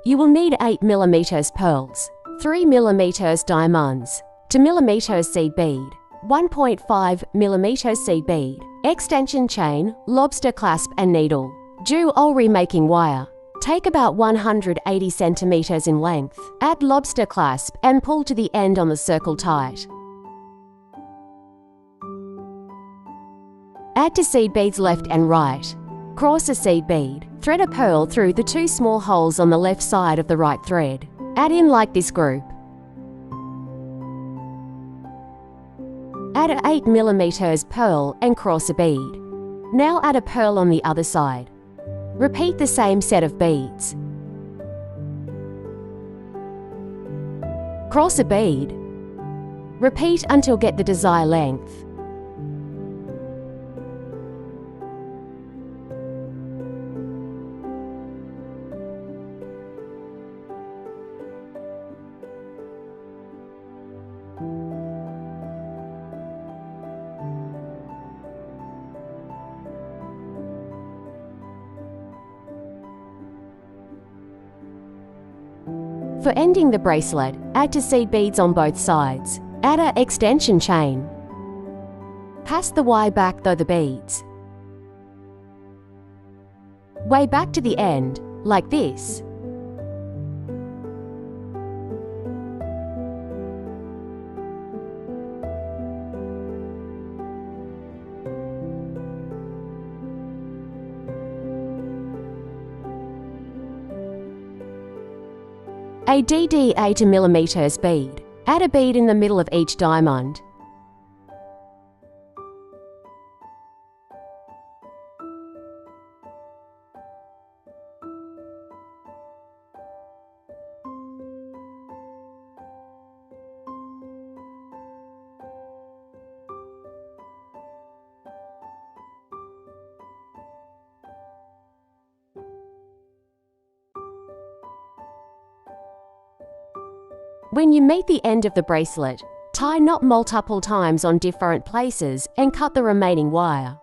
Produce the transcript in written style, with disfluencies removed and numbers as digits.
You will need 8mm pearls, 3mm diamonds, 2mm seed bead, 1.5mm seed bead, extension chain, lobster clasp and needle, jewelry making wire. Take about 180 centimeters in length, add lobster clasp and pull to the end on the circle tight. Add to seed beads left and right. Cross a seed bead, thread a pearl through the 2 small holes on the left side of the right thread. Add in like this group. Add an 8mm pearl and cross a bead. Now add a pearl on the other side. Repeat the same set of beads. Cross a bead. Repeat until get the desired length. For ending the bracelet, add to seed beads on both sides. Add an extension chain. Pass the wire back through the beads. Way back to the end, like this. A DD 8mm bead. Add a bead in the middle of each diamond. When you meet the end of the bracelet, tie knot multiple times on different places and cut the remaining wire.